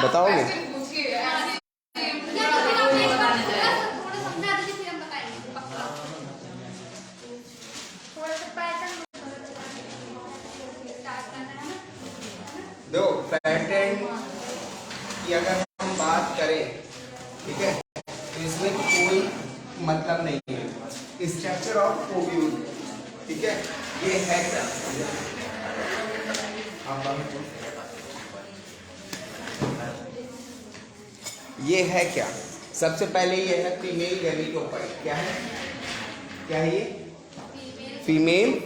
बताओगे? देखो पैटर्न की अगर हम बात करें, ठीक है, तो इसमें कोई मतलब नहीं है। स्ट्रक्चर ऑफ ओव्यूल, ठीक है, ये है क्या? ये है क्या? सबसे पहले ये है फीमेल गैमीटोफाइट। क्या है? क्या है ये? Female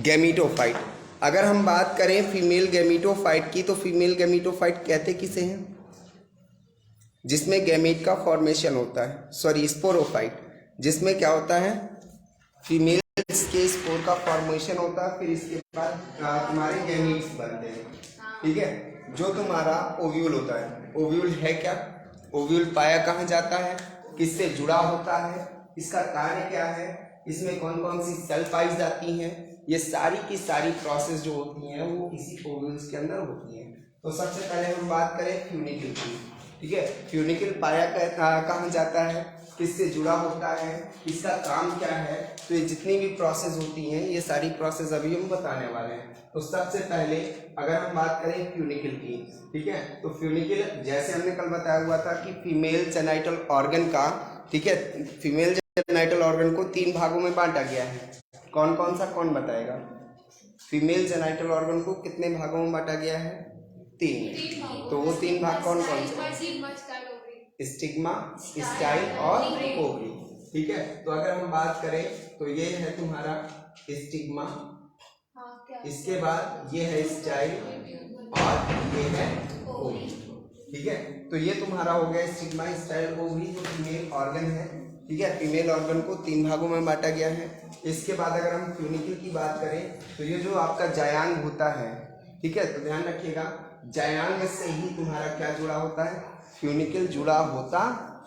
gametophyte. अगर हम बात करें फीमेल गैमीटोफाइट की, तो फीमेल गैमीटोफाइट कहते किसे हैं? जिसमें गैमीट का फॉर्मेशन होता है, सॉरी स्पोरोफाइट, जिसमें क्या होता है? फीमेल्स के स्पोर का फॉर्मेशन होता है, फिर इसके बाद तुम्हारे गैमीट्स बनते हैं, ठीक है। जो तुम्हारा ओव्यूल होता है, ओव्यूल है क्या? ओव्यूल पाया कहाँ जाता है, किससे जुड़ा होता है, इसका कार्य क्या है, इसमें कौन कौन सी सेल पाई जाती हैं, ये सारी की सारी प्रोसेस जो होती हैं वो इसी ओव्यूल्स के अंदर होती हैं। तो सबसे पहले हम बात करें फ्यूनिकल की, ठीक है। फ्यूनिकल पाया कहाँ जाता है, किससे जुड़ा होता है, इसका काम क्या है, तो ये जितनी भी प्रोसेस होती हैं ये सारी प्रोसेस अभी हम बताने वाले हैं। तो सबसे पहले अगर हम बात करें फ्यूनिकल की, ठीक है, तो फ्यूनिकल जैसे हमने कल बताया हुआ था कि फीमेल जेनाइटल ऑर्गन का, ठीक है, फीमेल जेनाइटल ऑर्गन को 3 भागों में बांटा गया है। कौन कौन सा, कौन बताएगा? फीमेल जेनाइटल ऑर्गन को कितने भागों में बांटा गया है? 3। तो वो 3 भाग कौन कौन से? स्टिग्मा, स्टाइल और ओवरी, ठीक है। तो अगर हम बात करें तो ये है तुम्हारा स्टिग्मा, इसके बाद ये है स्टाइल और ये है ओवरी, ठीक है। तो ये तुम्हारा हो गया स्टिग्मा, स्टाइल, ओवरी, जो फीमेल ऑर्गन है, ठीक है। फीमेल ऑर्गन को 3 भागों में बांटा गया है। इसके बाद अगर हम फ्यूनिकल की बात करें तो ये जो आपका जायांग होता है, ठीक है, तो ध्यान रखिएगा जायांग से ही तुम्हारा क्या जुड़ा होता है? फ्यूनिकल जुड़ा होता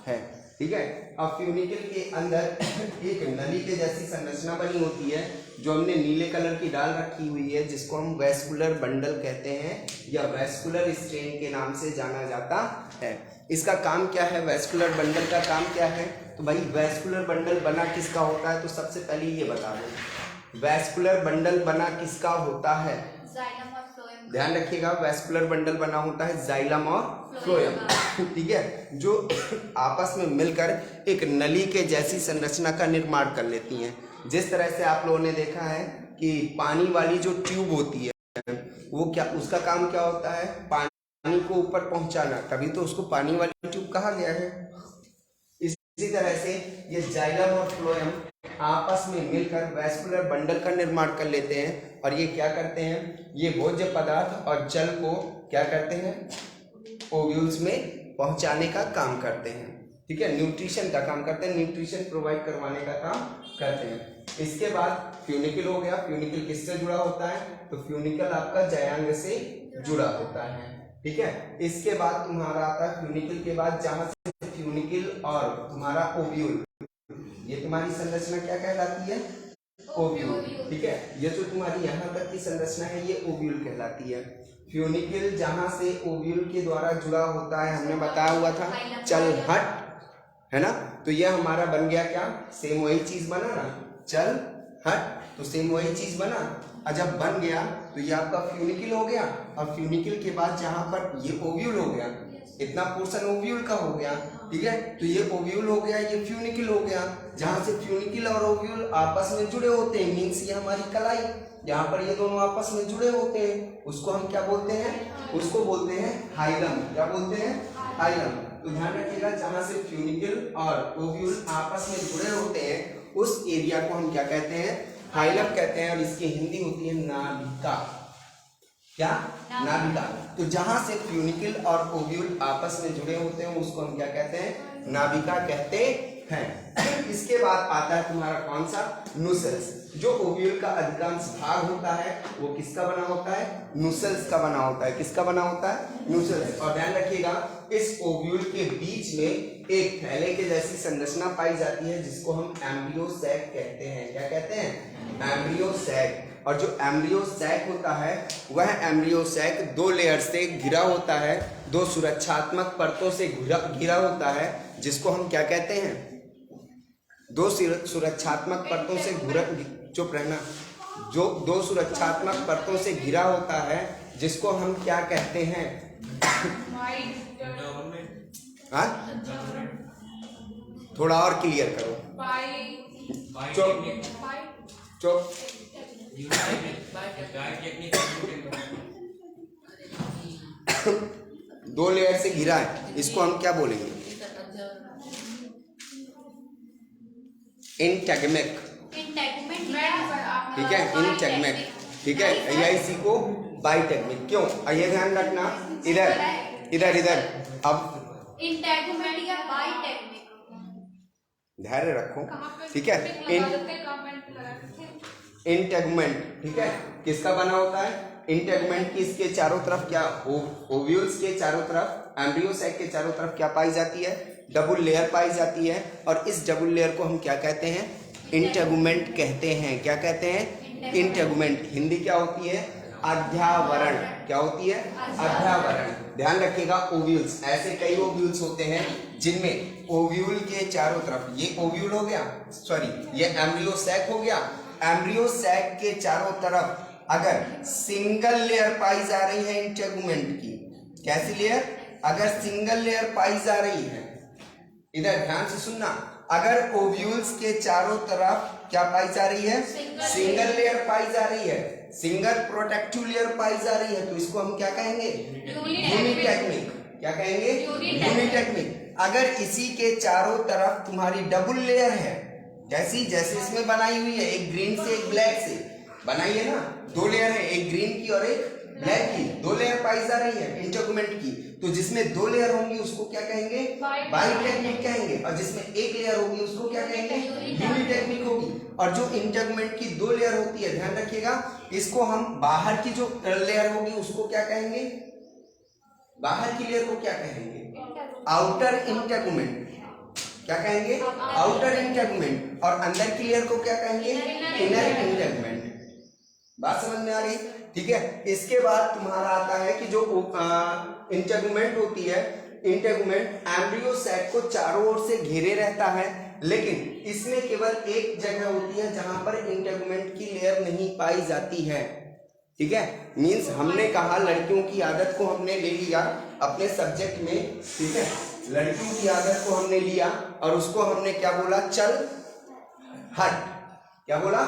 है, ठीक है। अब फ्यूनिकल के अंदर एक नली के जैसी संरचना बनी होती है जो हमने नीले कलर की डाल रखी हुई है, जिसको हम वैस्कुलर बंडल कहते हैं या वैस्कुलर स्ट्रेन के नाम से जाना जाता है। इसका काम क्या है? वैस्कुलर बंडल का काम क्या है? तो भाई वैस्कुलर बंडल बना किसका होता है? तो सबसे पहले ये बता दो, वैस्कुलर बंडल बना किसका होता है? ध्यान रखिएगा, वैस्कुलर बंडल बना होता है जाइलम और फ्लोएम, ठीक है, जो आपस में मिलकर एक नली के जैसी संरचना का निर्माण कर लेती हैं। जिस तरह से आप लोगों ने देखा है कि पानी वाली जो ट्यूब होती है वो क्या, उसका काम क्या होता है? पानी को ऊपर पहुंचाना, तभी तो उसको पानी वाली ट्यूब कहा गया है। इसी तरह से ये जाइलम और फ्लोएम आपस में मिलकर वैस्कुलर बंडल का निर्माण कर लेते हैं, और ये क्या करते हैं? ये भोज्य पदार्थ और जल को क्या करते हैं? ओव्यूल्स में पहुंचाने का काम करते हैं, ठीक है, न्यूट्रिशन का काम करते हैं, न्यूट्रिशन प्रोवाइड करवाने का काम करते हैं। इसके बाद फ्यूनिकल हो गया। फ्यूनिकल किससे जुड़ा होता है? तो फ्यूनिकल आपका जायांग से जुड़ा होता है, ठीक है। इसके बाद तुम्हारा आता है फ्यूनिकल के बाद जहां से फ्यूनिकल और तुम्हारा ओव्यूल, ये तुम्हारी संरचना क्या कहलाती है? ओव्यूल, ठीक है। ये जो तुम्हारी यहाँ तक की संरचना है ये ओव्यूल कहलाती है। फ्यूनिकल जहां से ओव्यूल के द्वारा जुड़ा होता है, हमने बताया हुआ था चल हट, है ना, तो ये हमारा बन गया क्या? सेम वही चीज बना ना, चल हट, तो सेम वही चीज बना। और जब बन गया तो ये आपका फ्यूनिकल हो गया, और फ्यूनिकल के बाद जहां पर ये ओव्यूल हो गया, इतना पोर्शन ओव्यूल का हो गया, ठीक है, तो ये ओव्यूल हो गया, ये फ्यूनिकल हो गया। जहां से फ्यूनिकल और ओव्यूल आपस में जुड़े होते हैं, मीन्स ये हमारी कलाई, यहाँ पर ये दोनों आपस में जुड़े होते हैं, उसको हम क्या बोलते हैं? उसको बोलते हैं हाइलम। क्या बोलते हैं? हाइलम। तो ध्यान रखिएगा, जहां से फ्यूनिकल और ओव्यूल आपस में जुड़े होते हैं उस एरिया को हम क्या कहते हैं? हाइलम कहते हैं, और इसकी हिंदी होती है नाभिका। क्या? नाभिका। तो जहां से फ्यूनिकल और ओव्यूल आपस में जुड़े होते हैं उसको हम क्या कहते हैं? नाभिका कहते हैं। इसके बाद आता है तुम्हारा कौन सा? नुसेल्स। जो ओव्यूल का अधिकांश भाग होता है वो किसका बना होता है? नुसेल्स का बना होता है। किसका बना होता है? Mutual sex. और ध्यान रखिएगा इस ओव्यूल के बीच में एक थैले के जैसी संरचना पाई जाती है जिसको हम एम्ब्रियो सैक कहते हैं। क्या कहते हैं? Embryo sac. और जो एम्ब्रियो सैक होता है वह एम्ब्रियो सैक 2 लेयर से घिरा होता है, 2 सुरक्षात्मक परतों से घिरा होता है, जिसको हम क्या कहते हैं? 2 सुरक्षात्मक परतों से चुप रहना, जो 2 सुरक्षात्मक परतों से घिरा होता है जिसको हम क्या कहते हैं? हाँ, थोड़ा और क्लियर करो। चुप चुप। 2 लेयर से घिरा है, इसको हम क्या बोलेंगे? इंटेगमिक। ठीक है, इंटेगमिक। ठीक है, या इसी को बाइटेगमिक। क्यों? ये ध्यान रखना, इधर इधर इधर। अब इंटेगुमेंट या बाइटेगमिक, धैर्य रखो। ठीक है, इंटेगुमेंट। ठीक है, किसका बना होता है? इंटेगुमेंट की इसके चारों तरफ क्या, ओव्यूल्स के चारों तरफ, एम्ब्रियो सैक के चारों तरफ क्या पाई जाती है? डबल लेयर पाई जाती है। और इस डबल लेयर को हम क्या कहते हैं? इंटेगुमेंट कहते हैं। क्या कहते हैं? इंटेगुमेंट। हिंदी क्या होती है? अध्यावरण। क्या होती है? अध्यावरण। ध्यान रखिएगा, ओव्यूल्स, ऐसे कई ओव्यूल्स होते हैं जिनमें ओव्यूल के चारों तरफ, ये ओव्यूल हो गया, सॉरी ये एम्ब्रियो सैक हो गया, एम्ब्रियो सैक के चारों तरफ अगर सिंगल लेयर पाई जा रही है इंटेगुमेंट की, कैसी लेयर? अगर सिंगल लेयर पाई जा रही है, इधर ध्यान से सुनना, अगर ओव्यूल्स के चारों तरफ क्या पाई जा रही है? सिंगल लेयर पाई जा रही है, सिंगल प्रोटेक्टिव लेयर पाई जा रही है, तो इसको हम क्या कहेंगे? यूनिटेक्निक। क्या कहेंगे? यूनिटेक्निक। अगर इसी के चारों तरफ तुम्हारी डबल लेयर है, जैसी जैसे इसमें बनाई हुई है, एक ग्रीन से एक ब्लैक से बनाई है ना, 2 लेयर है, एक ग्रीन की और एक ब्लैक की, 2 लेयर पाई जा रही है इंटेगुमेंट की, तो जिसमें 2 लेयर होंगी उसको क्या कहेंगे? बाइटेक्निक कहेंगे। और जिसमें एक लेयर होगी उसको क्या कहेंगे? यूनिटेक्निक होगी। और जो इंटेगुमेंट की 2 लेयर होती है, ध्यान रखिएगा, इसको हम बाहर की जो लेयर होगी उसको क्या कहेंगे? बाहर की लेयर को क्या कहेंगे? Outer integument. क्या कहेंगे? Outer integument. और अंदर की लेयर को क्या कहेंगे? Inner integument. बात समझ में आ रही? ठीक है, इसके बाद तुम्हारा आता है कि जो इंटेगुमेंट होती है, इंटेगुमेंट एम्ब्रियो सैक को चारों ओर से घेरे रहता है, लेकिन इसमें केवल एक जगह होती है जहां पर इंटेगुमेंट की लेयर नहीं पाई जाती है। ठीक है, मींस हमने कहा लड़कियों की आदत को हमने ले लिया अपने सब्जेक्ट में। ठीक है, लड़कियों की आदत को हमने लिया और उसको हमने क्या बोला? चल हट। क्या बोला?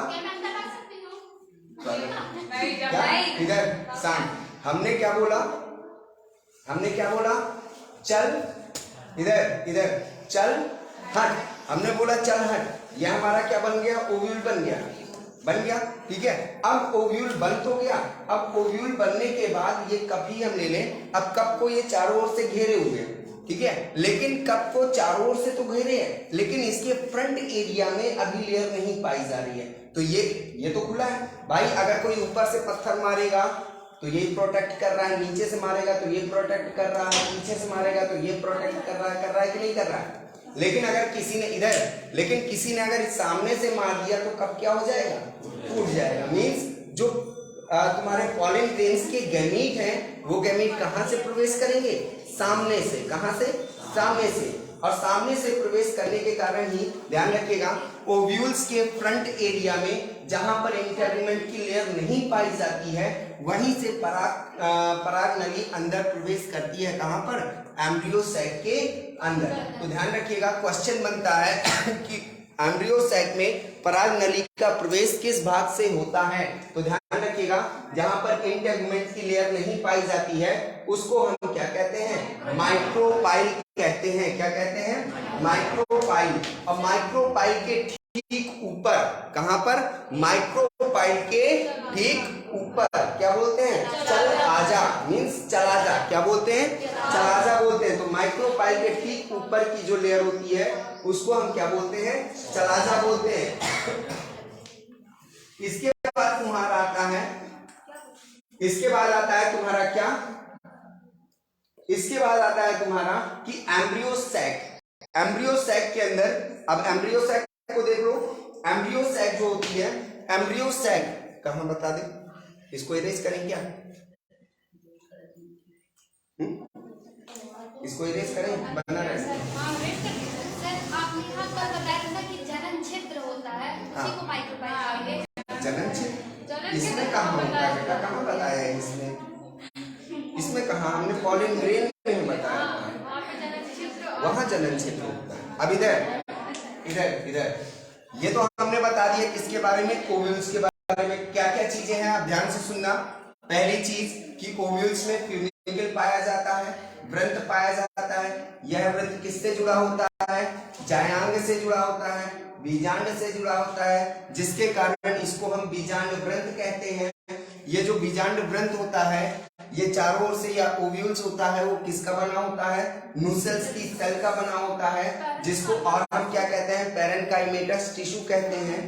इधर शांत। हमने क्या बोला? हमने क्या बोला? चल इधर इधर, चल हट। हमने बोला चल हट। यह हमारा क्या बन गया? ओव्यूल बन गया। बन गया। ठीक है, अब ओव्यूल बन तो गया। अब ओव्यूल बनने के बाद ये कप ही हम ले लें। अब कप को ये चारों ओर से घेरे हुए, ठीक है, लेकिन कप को चारों ओर से तो घेरे हैं, लेकिन इसके फ्रंट एरिया में अभी लेयर नहीं पाई जा रही है। तो ये तो खुला है भाई। अगर कोई ऊपर से पत्थर मारेगा तो ये प्रोटेक्ट कर रहा है, नीचे से मारेगा तो ये प्रोटेक्ट कर रहा है, पीछे से मारेगा तो ये प्रोटेक्ट कर रहा है कि नहीं कर रहा है? लेकिन अगर किसी ने अगर सामने से मार दिया तो कब क्या हो जाएगा? टूट जाएगा। मींस जो तुम्हारे पॉलन ग्रेन्स के गैमीट हैं वो गैमीट कहां से प्रवेश करेंगे? सामने से। कहां से? सामने से। और सामने से प्रवेश करने के कारण ही ध्यान रखिएगा ओव्यूल्स के फ्रंट एरिया में जहां पर इंटेगुमेंट की लेयर नहीं पाई जाती है वहीं से पराग नली अंदर प्रवेश करती है। कहां पर? एम्ब्रियो सैक के अंदर। तो ध्यान रखिएगा क्वेश्चन बनता है कि एम्ब्रियो सैक में पराग नली का प्रवेश किस भाग से होता है? तो ध्यान रखिएगा जहां पर इंटेगुमेंट की लेयर नहीं पाई जाती है उसको हम क्या कहते हैं? माइक्रोपाइल कहते हैं। क्या कहते हैं? माइक्रोपाइल। और माइक्रोपाइल के ठीक ऊपर, कहां पर? माइक्रोपाइल के ठीक ऊपर क्या बोलते हैं? चल आजा। मींस चला जा। क्या बोलते हैं? चला जा बोलते हैं। तो माइक्रोपाइल के ठीक ऊपर की जो लेयर होती है उसको हम क्या बोलते हैं? चलाजा बोलते हैं। इसके बाद तुम्हारा आता है, इसके बाद आता है तुम्हारा क्या? इसके बाद आता है तुम्हारा कि एम्ब्रियो सैक। एम्ब्रियो सैक के अंदर, अब एम्ब्रियो सैक को देख लो। एम्ब्रियो सैक जो होती है, एम्ब्रियो सैक कहां बता दे, इसको इरेज करें क्या? इसको इरेज करें, बना रहे सर आपने यहाँ पर बताया था कि जनन क्षेत्र होता है, उसी को माइक्रोपाइल कहेंगे। जनन क्षेत्र इसमें कहाँ होता है बेटा, कहाँ बताया है इसमें? इसमें कहाँ, हमने पॉलिन ग्रेन में बताया था, वहां जनन क्षेत्र होता है। अब इधर इधर इधर ये तो हमने बता दिया किसके बारे में, ओव्यूल्स के बारे में। क्या क्या चीजें हैं आप ध्यान से सुनना। पहली चीज कि ओव्यूल्स में फ्यूनिकल पाया जाता है, व्रंत पाया जाता है। यह व्रंत किससे जुड़ा होता है? जायांग से जुड़ा होता है, बीजांड से जुड़ा होता है, जिसके कारण इसको हम बीजांड व्रंत कहते हैं। ये जो बीजांड व्रंत होता है ये चारों ओर से, या ओव्यूल्स होता है, वो किसका बना होता है? नुसेल्स की सेल का बना होता है, जिसको और हम क्या कहते हैं? पैरेन्काइमेटस टिश्यू कहते हैं।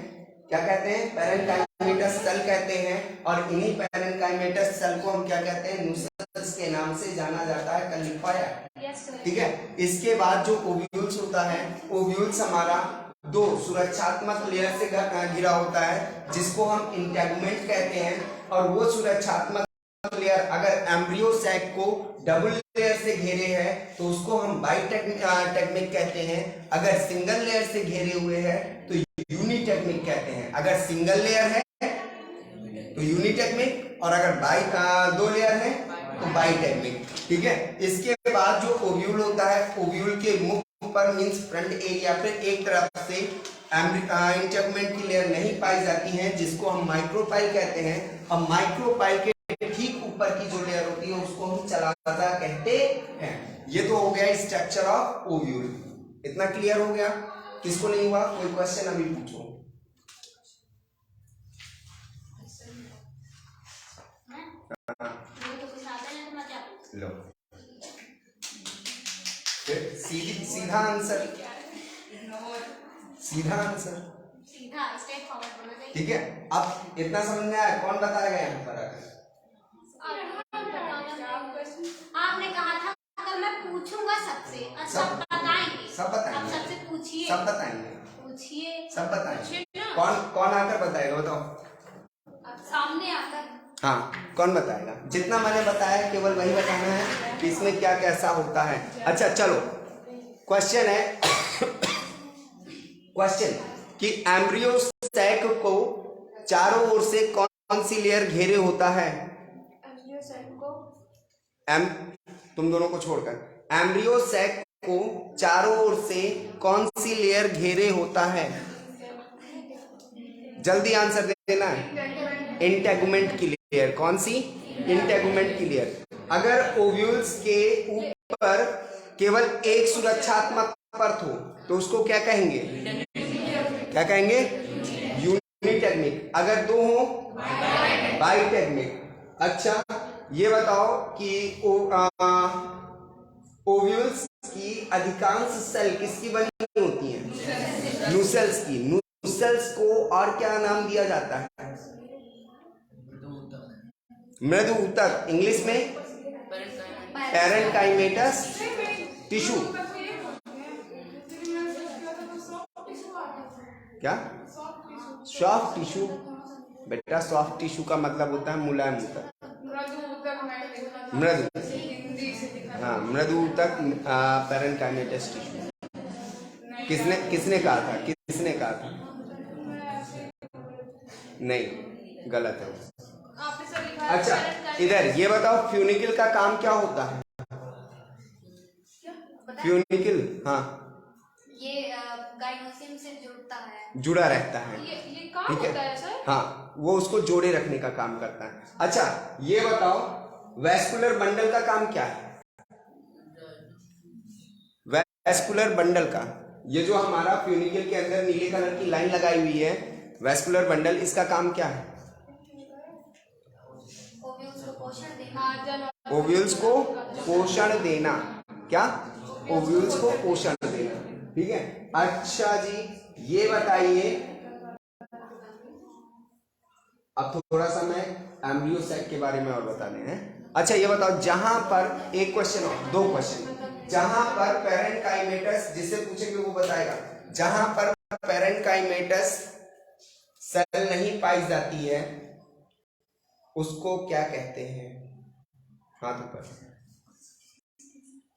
क्या कहते हैं? पैरेन्काइमेटस सेल कहते हैं। और इन्हीं पैरेन्काइमेटस सेल को हम क्या कहते हैं? नुसेल्स के नाम से जाना जाता है। कल लिखवाया, ठीक है। इसके बाद जो ओव्यूल्स होता है, ओव्यूल्स हमारा दो सुरक्षात्मक लेयर से घिरा होता है, जिसको हम इंटेगुमेंट कहते हैं। और वो सुरक्षात्मक लेयर अगर एम्ब्रियो सैक को डबल लेयर से घेरे है तो उसको हम बाइटेगमिक कहते हैं। अगर सिंगल लेयर से घेरे हुए है तो यूनिटेगमिक कहते हैं। अगर सिंगल लेयर है तो यूनिटेगमिक, और अगर दो लेयर है तो बाइटेगमिक, ठीक है। इसके बाद जो ओव्यूल होता है, ओव्यूल के मुख पर मींस फ्रंट एरिया पे एक तरफ से इंटेगुमेंट की लेयर नहीं पाई जाती है, जिसको हम माइक्रोपाइल कहते हैं। और माइक्रोपाइल के ठीक ऊपर की जो लेयर होती है उसको हम चलाजा कहते हैं। ये तो हो गया स्ट्रक्चर ऑफ ओव्यूल। इतना क्लियर हो गया? किसको नहीं हुआ? कोई क्वेश्चन अभी पूछो। लो सीधा आंसर, सीधा आंसर, सीधा स्ट्रेट फॉरवर्ड बोलना चाहिए, ठीक है। अब इतना समझ में आया? कौन बताएगा यहाँ पर आकर? आपने कहा था कल मैं पूछूंगा सबसे, सब बताएंगे, सब बताएंगे, आप सबसे पूछिए, सब बताएंगे, पूछिए, सब बताएंगे। कौन कौन आकर बताएगा बताओ? सामने आकर। हाँ, कौन बताएगा? जितना मैंने बताया केवल वही बताना है कि इसमें क्या कैसा होता है। अच्छा चलो, क्वेश्चन है क्वेश्चन कि एम्ब्रियो सैक को चारों ओर से कौन सी लेयर घेरे होता है? एम्ब्रियो सैक को, तुम दोनों को छोड़कर, एम्ब्रियो सैक को चारों ओर से कौन सी लेयर घेरे होता है? जल्दी आंसर देना है। इंटेगुमेंट की लेयर। कौन सी? इंटेगुमेंट की लेयर। अगर ओव्यूल्स के ऊपर केवल एक सुरक्षात्मक परत हो तो उसको क्या कहेंगे? क्या कहेंगे? यूनिटेगमिक। अगर दो हो बाइटेगमिक। अच्छा ये बताओ कि ओव्यूल्स की अधिकांश सेल किसकी बनी होती हैं? नुसेल्स की। नुसेल्स को और क्या नाम दिया जाता है? मृदु ऊतक, इंग्लिश में पैरेन्काइमेटस टिश्यू। क्या? Soft tissue. बेटा सॉफ्ट टिश्यू का मतलब होता है मुलायम ऊतक। मृदु, हाँ मृदु ऊतक पैरेन्काइमेटस टिश्यू। किसने किसने कहा था? किसने कहा था? नहीं, गलत है। अच्छा इधर ये बताओ, फ्यूनिकल का काम क्या होता है? फ्यूनिकल, हाँ ये गाइनोसियम से जुड़ता है, जुड़ा रहता है, ये काम ठीक होता है सर? हाँ, वो उसको जोड़े रखने का काम करता है। अच्छा ये बताओ, वैस्कुलर बंडल का काम क्या है? वैस्कुलर बंडल का, ये जो हमारा फ्यूनिकल के अंदर नीले कलर की लाइन लगाई हुई है, वैस्कुलर बंडल, इसका काम क्या है? ओव्यूल्स को पोषण देना। क्या? ओव्यूल्स को पोषण देना, ठीक है। अच्छा जी ये बताइए, अब थोड़ा सा मैं एम्ब्रियो सैक के बारे में और बताने हैं। अच्छा ये बताओ, जहां पर एक क्वेश्चन और दो क्वेश्चन, जहां पर पेरेंकाइमेटस, जिससे पूछेंगे वो बताएगा, जहां पर पेरेंकाइमेटस सेल नहीं पाई जाती है उसको क्या कहते हैं? हाथ ऊपर।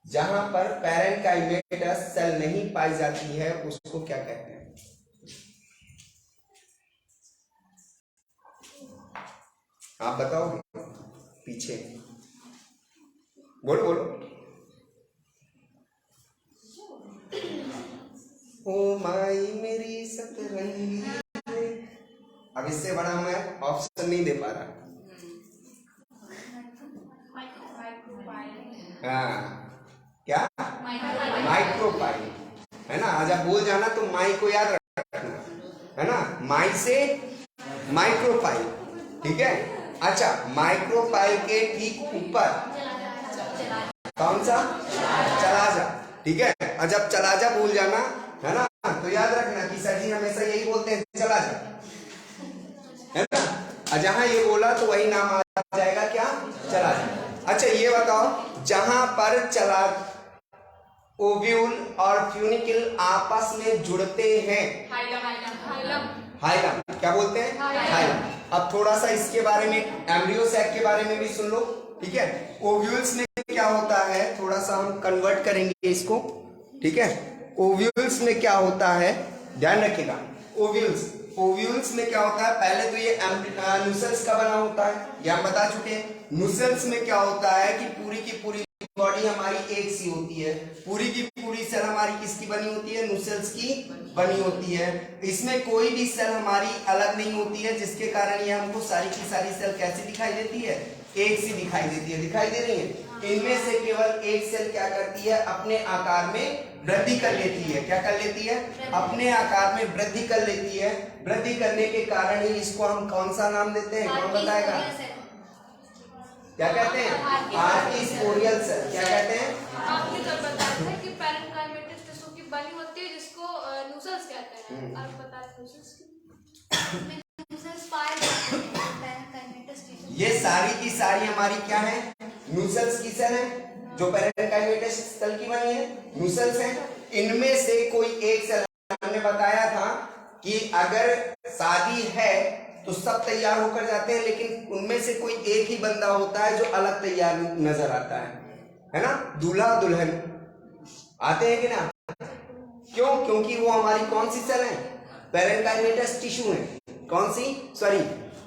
जहां पर पेरेंकाइमेटस सेल नहीं पाई जाती है उसको क्या कहते हैं? आप बताओगे? पीछे बोलो बोलो। ओ माई मेरी सतरंगी। अब इससे बड़ा मैं ऑप्शन नहीं दे पा रहा। हाँ क्या? माइक्रोपाइल है ना। आज आप भूल जाना तो माई को याद रखना है ना, माई से माइक्रोपाइल, ठीक है। अच्छा, माइक्रोपाइल के ठीक ऊपर कौन सा? चलाजा, ठीक है। और जब चलाजा भूल जाना है ना तो याद रखना कि सर जी हमेशा यही बोलते हैं चलाजा, है ना। और जहां ये बोला तो वही नाम आ जाएगा, क्या? चलाजा। अच्छा ये बताओ, जहां पर चला ओव्यूल और फ्यूनिकल आपस में जुड़ते हैं, हाइलम, क्या बोलते हैं? हाइलम। अब थोड़ा सा इसके बारे में, एम्ब्रियो सैक के बारे में भी सुन लो, ठीक है। ओव्यूल्स में क्या होता है, थोड़ा सा हम कन्वर्ट करेंगे इसको, ठीक है। ओव्यूल्स में क्या होता है, ध्यान रखिएगा। ओव्यूल्स में क्या होता है, पहले तो ये न्यूसेल्स का बना होता है, ये हम बता चुके हैं। न्यूसेल्स में क्या होता है कि पूरी की पूरी बॉडी हमारी एक सी होती है, पूरी की पूरी सेल हमारी किसकी बनी होती है? न्यूसेल्स की बनी होती है। इसमें कोई भी सेल हमारी अलग नहीं होती है, जिसके कारण ये हमको सारी की सारी सेल कैसी दिखाई देती है? एक सी दिखाई देती है। दिखाई दे रही है। इनमें से केवल एक सेल क्या करती है? अपने आकार में वृद्धि कर लेती है। क्या कर लेती है? अपने आकार में वृद्धि कर लेती है। वृद्धि करने के कारण ही इसको हम कौन सा नाम देते हैं? कौन बताएगा? क्या कहते हैं? Archesporial cell. क्या कहते हैं? आपने जब बताया था कि पेरेंकाइमेटस टिश्यू की बनी होती है जिसको न्यूसेल्स कहते हैं, आप बता दें न्यूसेल्स की। ये सारी की सारी हमारी क्या है? न्यूसेल्स की सेल है, जो पेरेंकाइमेटस सेल की बनी है, न्यूसेल्स है। इनमें से कोई एक सेल, हमने बताया था कि अगर शादी है तो सब तैयार होकर जाते हैं, लेकिन उनमें से कोई एक ही बंदा होता है जो अलग तैयार नजर आता है ना। दूल्हा दुल्हन आते हैं कि ना? क्यों? क्योंकि वो हमारी कौन सी सेल है? पेरेंकाइमेटस टिश्यू है। कौन सी? सॉरी,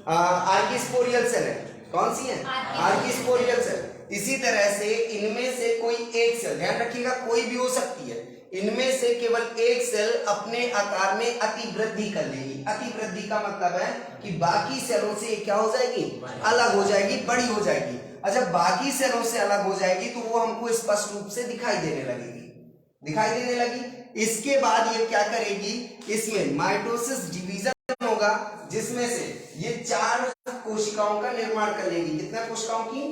आर्किस्पोरियल सेल है। कौन सी है? Archesporial cell. इसी तरह से इनमें से कोई एक सेल, ध्यान रखिएगा, कोई भी हो सकती है, इनमें से केवल एक सेल अपने आकार में अति वृद्धि कर लेगी। अति वृद्धि का मतलब है कि बाकी सेलों से क्या हो जाएगी? अलग हो जाएगी, बड़ी हो जाएगी। और जब बाकी सेलों से अलग हो जाएगी तो वो हमको स्पष्ट रूप से दिखाई देने लगेगी, दिखाई देने लगी। इसके बाद ये क्या करेगी? इसमें माइटोसिस डिवीजन होगा, जिसमें से ये 4 कोशिकाओं का निर्माण कर लेंगी। कितने कोशिकाओं की?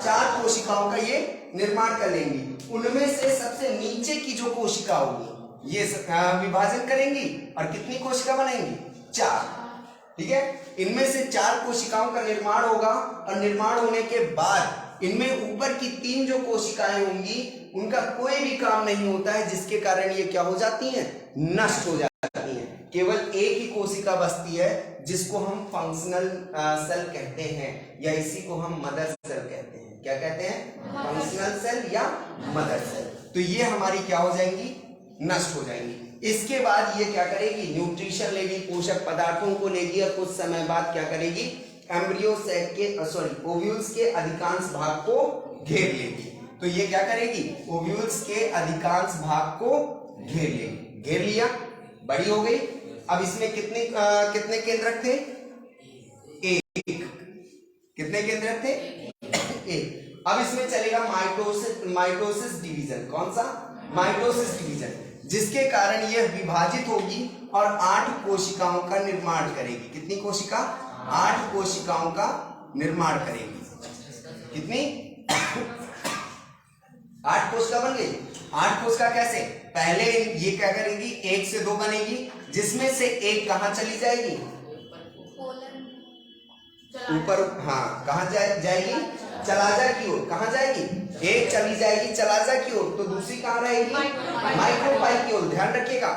4 कोशिकाओं का ये निर्माण कर लेंगी। उनमें से सबसे नीचे की जो कोशिका होगी ये विभाजन करेंगी और कितनी कोशिका बनाएंगी? 4, ठीक है। इनमें से 4 कोशिकाओं का निर्माण होगा और निर्माण होने के बाद इनमें ऊपर की 3 जो कोशिकाएं होंगी उनका कोई भी काम नहीं होता है, जिसके कारण ये क्या हो जाती हैं? नष्ट हो जाती हैं। केवल एक ही कोशिका बचती है जिसको हम फंक्शनल सेल कहते हैं, या इसी को हम मदर सेल कहते हैं। क्या कहते हैं? फंक्शनल सेल या मदर सेल। तो ये हमारी क्या हो जाएंगी? नष्ट हो जाएंगी। इसके बाद ये क्या करेगी? न्यूट्रिशन लेगी, पोषक पदार्थों को लेगी और कुछ समय बाद क्या करेगी? एम्ब्रियो सैक के ओव्यूल्स के अधिकांश भाग को घेर लेगी। तो ये क्या करेगी? ओव्यूल्स के अधिकांश भाग को घेर लेगी। घेर लिया, बड़ी हो गई। अब इसमें कितने केंद्रक थे? एक। कितने केंद्रक थे? एक। अब इसमें चलेगा माइटोसिस डिवीजन। कौन सा? माइटोसिस डिवीजन, जिसके कारण यह विभाजित होगी और 8 कोशिकाओं का निर्माण करेगी। कितनी कोशिका? 8 कोशिकाओं का निर्माण करेगी। कितनी? 8 कोशिका बन गई। 8 कोशिका कैसे? पहले ये क्या करेगी? 1 से 2 बनेगी, जिसमें से एक कहां चली जाएगी? ऊपर। हाँ, कहां जाएगी? चलाजा की ओर। कहाँ जाएगी? एक चली जाएगी चलाजा की ओर, तो दूसरी कहाँ रहेगी? माइक्रोपाइल की ओर। ध्यान रखिएगा,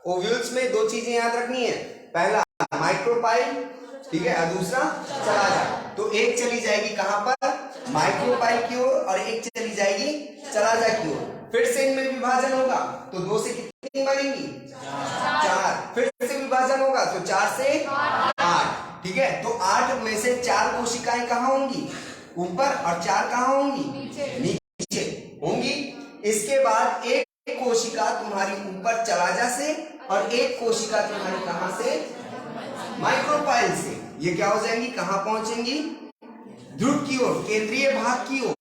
ओव्यूल्स में दो चीजें याद रखनी है, पहला माइक्रोपाइल, ठीक है, और दूसरा चलाजा। तो एक चली जाएगी कहाँ पर? माइक्रोपाइल की ओर, और एक चली जाएगी चलाजा की ओर। फिर से इनमें विभाजन होगा तो दो से कितनी बनेंगी? चार। फिर से विभाजन होगा तो 4 से 8, ठीक है। तो 8 में से 4 कोशिकाएं कहाँ होंगी? ऊपर, और 4 कहाँ होंगी? नीचे होंगी। इसके बाद एक कोशिका तुम्हारी ऊपर चलाजा से, और एक कोशिका तुम्हारी कहाँ से? माइक्रोपाइल से। ये क्या हो जाएंगी? कहाँ पहुंचेंगी? ध्रुव की ओर, केंद्रीय भाग की ओर,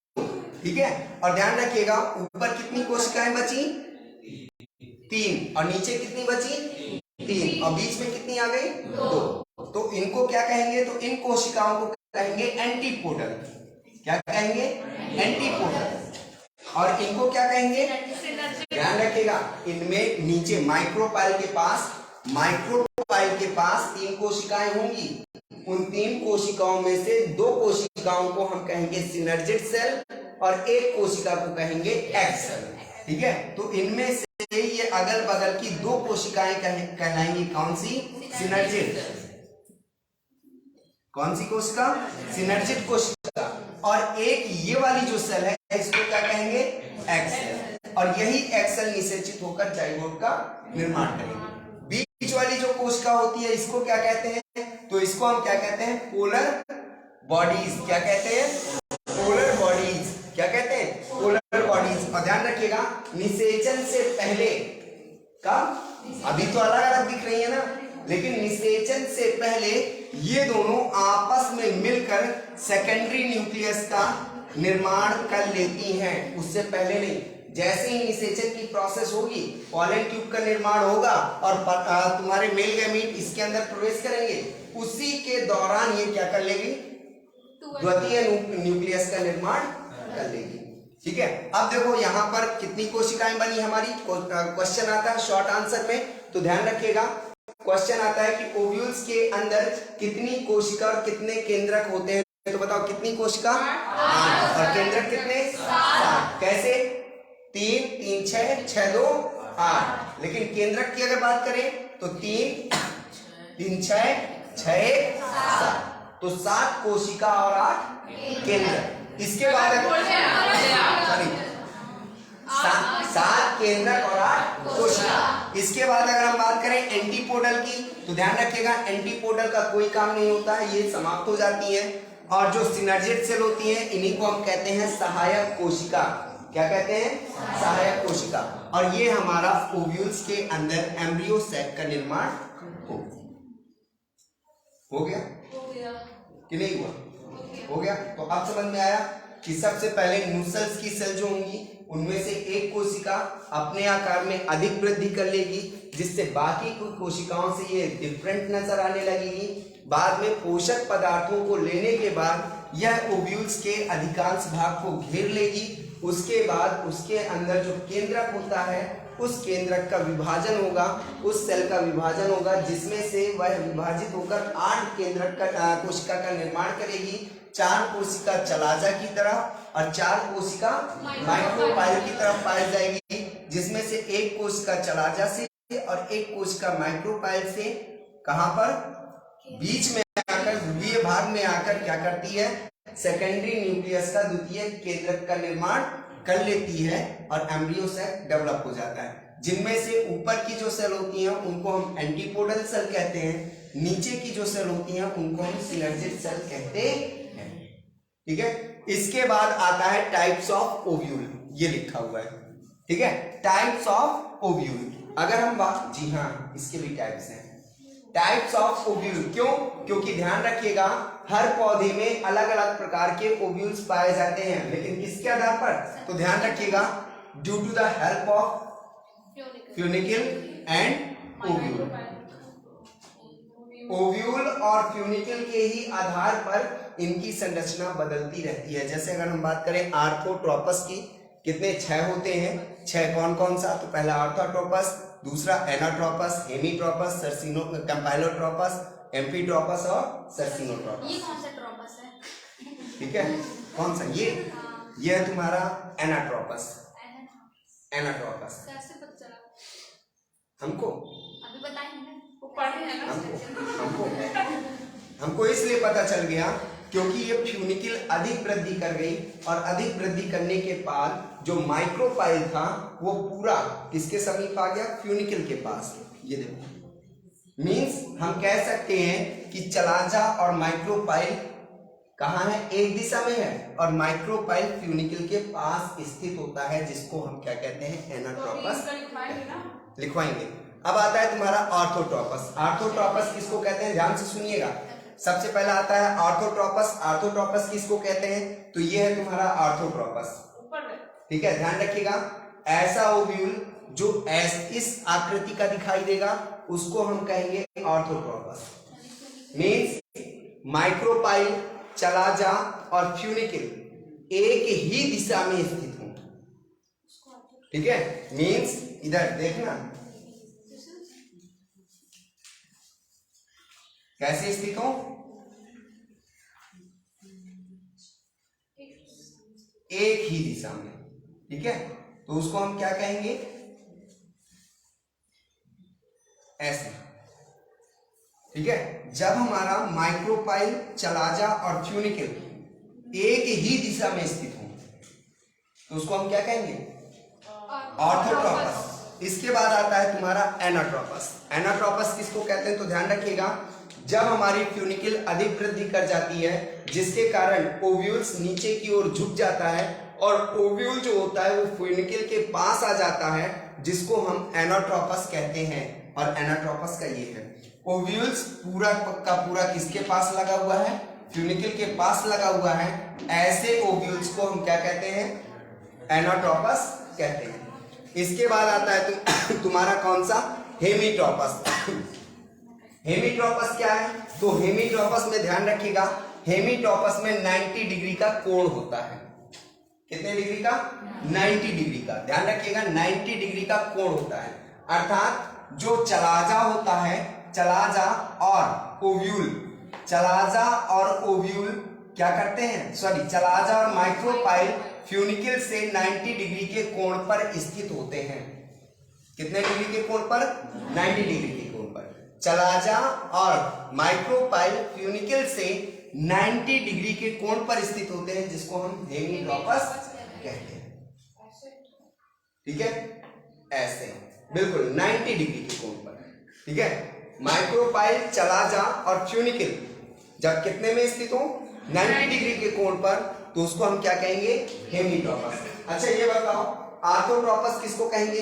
ठीक है। और ध्यान रखिएगा, ऊपर कितनी कोशिकाएं बची? 3, और नीचे कितनी बची? 3, और बीच में कितनी आ गई? 2। तो इनको क्या कहेंगे? तो इन कोशिकाओं को कहेंगे एंटीपोडल। क्या कहेंगे? एंटीपोडल। और इनको क्या कहेंगे? ध्यान रखिएगा, इनमें नीचे माइक्रोपाइल के पास 3 कोशिकाएं होंगी। उन 3 कोशिकाओं में से 2 कोशिकाओं को हम कहेंगे सिनर्जिड सेल, और एक कोशिका को कहेंगे एक्स सेल, ठीक है। तो इनमें से ये अगल बगल की 2 कोशिकाएं कहलाएंगी कौन सी? सिनर्जिड। कौन सी कोशिका? सिनर्जिड कोशिका। और एक ये वाली जो सेल है इसको क्या कहेंगे? X cell. और यही एक्स सेल निषेचित होकर जाइगोट का निर्माण करेंगे। बीच वाली जो कोशिका होती है इसको क्या कहते हैं? तो इसको हम क्या कहते हैं? Polar bodies. क्या कहते हैं? Polar bodies. क्या कहते हैं? Polar bodies. और ध्यान रखिएगा, निषेचन से पहले का, अभी तो अलग अलग दिख रही है ना, लेकिन निषेचन से पहले ये दोनों आपस में मिलकर सेकेंडरी न्यूक्लियस का निर्माण कर लेती हैं, उससे पहले नहीं। जैसे ही निषेचन की प्रोसेस होगी, पॉलन ट्यूब का निर्माण होगा और तुम्हारे मेल गैमीट इसके अंदर प्रवेश करेंगे, उसी के दौरान ये क्या कर लेगी? द्वितीय न्यूक्लियस का निर्माण कर लेगी, ठीक है। अब देखो यहाँ पर कितनी कोशिकाएं बनी हमारी? क्वेश्चन आता है शॉर्ट आंसर में, तो ध्यान रखिएगा। क्वेश्चन आता है कि ओव्यूल्स के अंदर कितनी कोशिका और कितने केंद्रक होते हैं? तो बताओ कितनी कोशिका? 8। और केंद्रक कितने? 7। कैसे? 3 3 6 6 2 8। लेकिन केंद्रक की अगर बात करें तो 3 3 6 6 1 7। तो 7 कोशिका और 8 केंद्रक। इसके बाद 7 केंद्रक और 8 कोशिका। इसके बाद अगर हम बात करें एंटीपोडल की, तो ध्यान रखिएगा, एंटीपोडल का कोई काम नहीं होता है, ये समाप्त हो जाती है। और जो सिनर्जिड सेल होती है इन्हीं को हम कहते हैं सहायक कोशिका। क्या कहते हैं? सहायक कोशिका। और ये हमारा ओव्यूल्स के अंदर एम्ब्रियो सैक का निर्माण हो गया कि नहीं हुआ? हो गया। तो अब समझ में आया कि सबसे पहले नूसल्स की सेल जो होंगी उनमें से एक कोशिका अपने आकार में अधिक वृद्धि कर लेगी, जिससे बाकी कोशिकाओं से ये डिफरेंट नजर आने लगेगी। बाद में पोषक पदार्थों को लेने के बाद यह ओव्यूल्स के अधिकांश भाग को घेर लेगी। उसके बाद उसके अंदर जो केंद्रक होता है उस केंद्रक का विभाजन होगा, उस सेल का विभाजन होगा, जिसमें से वह विभाजित होकर 8 केंद्रक का कोशिका का निर्माण करेगी। 4 कोशिका चलाजा की तरफ और 4 कोशिका माइक्रोपाइल की तरफ पाई जाएगी, जिसमें से एक कोशिका चलाजा से और एक कोशिका माइक्रोपाइल से कहां पर? बीच में आकर, ध्रुवीय भाग में आकर क्या करती है? सेकेंडरी न्यूक्लियस का द्वितीय केंद्रक का निर्माण कर लेती है और एम्ब्रियो सेल डेवलप हो जाता है। जिनमें से ऊपर की जो सेल होती हैं उनको हम एंटीपोडल सेल कहते हैं, नीचे की जो सेल होती हैं उनको हम सिनर्जिड सेल कहते हैं, ठीक है। इसके बाद आता है टाइप्स ऑफ ओव्यूल, ये लिखा हुआ है, ठीक है, टाइप्स ऑफ ओव्यूल। अगर हम बात, जी हाँ, इसके भी टाइप्स हैं, टाइप्स ऑफ ओव्यूल। क्यों? क्योंकि ध्यान रखिएगा हर पौधे में अलग अलग प्रकार के ओव्यूल्स पाए जाते हैं, लेकिन किसके आधार पर? तो ध्यान रखिएगा, due to the help of funicle and ovule. Ovule और फ्यूनिकल के ही आधार पर इनकी संरचना बदलती रहती है। जैसे अगर हम बात करें आर्थोट्रोपस की, कितने 6 होते हैं। 6 कौन कौन सा? तो पहला आर्थोट्रोपस, दूसरा एनाट्रोपस, हेमीट्रोपस, कैम्पाइलोट्रोपस, एम्फीट्रोपस और सर्सिनोट्रोपस। ये कौन सा ट्रोपस है? ठीक है। कौन सा? ये है तुम्हारा एनाट्रोपस। एनाट्रोपस कैसे पता चला? हमको अभी बताएंगे ना, वो पढ़े हैं ना। हमको इसलिए पता चल गया क्योंकि ये फ्यूनिकल अधिक वृद्धि कर गई और अधिक वृद्धि करने के बाद जो माइक्रोपाइल था वो पूरा किसके समीप आ गया? फ्यूनिकल के पास। ये देखो, मींस हम कह सकते हैं कि चलाजा और माइक्रोपाइल कहाँ है? एक दिशा में है, और माइक्रोपाइल फ्यूनिकल के पास स्थित होता है, जिसको हम क्या कहते हैं? एनाट्रोपस लिखवाएंगे। अब आता है तुम्हारा ऑर्थोट्रोपस। ऑर्थोट्रोपस किसको कहते हैं? ध्यान से सुनिएगा। सबसे पहला आता है ऑर्थोट्रोपस। ऑर्थोट्रोपस किसको कहते हैं? तो ये है तुम्हारा ऑर्थोट्रोपस। ठीक है, ध्यान रखिएगा। ऐसा ओव्यूल जो इस आकृति का दिखाई देगा उसको हम कहेंगे ऑर्थोट्रोपस। मींस माइक्रोपाइल, चलाजा और फ्यूनिकल एक ही दिशा में स्थित हों। ठीक है, मींस इधर देखना कैसे स्थित हो? एक ही दिशा में। ठीक है, तो उसको हम क्या कहेंगे? ऐसे। ठीक है, जब हमारा माइक्रोपाइल, चलाजा और फ्यूनिकल एक ही दिशा में स्थित हो तो उसको हम क्या कहेंगे? ऑर्थोट्रोपस। इसके बाद आता है तुम्हारा एनाट्रोपस। एनाट्रोपस किसको कहते हैं? तो ध्यान रखिएगा, जब हमारी फ्यूनिकल अधिक वृद्धि कर जाती है जिसके कारण ओव्यूल्स नीचे की ओर झुक जाता है और ओव्यूल जो होता है वो फ्यूनिकल के पास आ जाता है, जिसको हम एनाट्रोपस कहते हैं। और एनाट्रोपस का ये है, ओव्यूल्स पूरा का पूरा किसके पास लगा हुआ है? फ्यूनिकल के पास लगा हुआ है। ऐसे ओव्यूल्स को हम क्या कहते हैं? एनाट्रोपस कहते हैं। इसके बाद आता है तुम्हारा कौन सा? हेमीट्रोपस। हेमीट्रोपस क्या है? तो हेमीट्रोपस में ध्यान रखिएगा, हेमीट्रोपस में 90 डिग्री का कोण होता है। कितने डिग्री का? 90 डिग्री का। ध्यान रखिएगा, 90 डिग्री का कोण होता है। अर्थात जो चलाजा होता है, चलाजा और ओव्यूल, चलाजा और ओव्यूल क्या करते हैं? सॉरी, चलाजा और माइक्रोपाइल फ्यूनिकल से 90 डिग्री के कोण पर स्थित होते हैं। कितने डिग्री के कोण पर? 90 डिग्री के कोण पर। चलाजा और माइक्रोपाइल फ्यूनिकल से 90 डिग्री के कोण पर स्थित होते हैं, जिसको हम हेमीट्रोपस कहते हैं। ठीक है, ऐसे बिल्कुल 90 डिग्री के कोण पर। ठीक है, माइक्रोपाइल, चलाजा और फ्यूनिकल जब कितने में स्थित हो? 90 डिग्री के कोण पर, तो उसको हम क्या कहेंगे? हेमीट्रोपस। अच्छा ये बताओ, ऑर्थोट्रोपस किसको कहेंगे?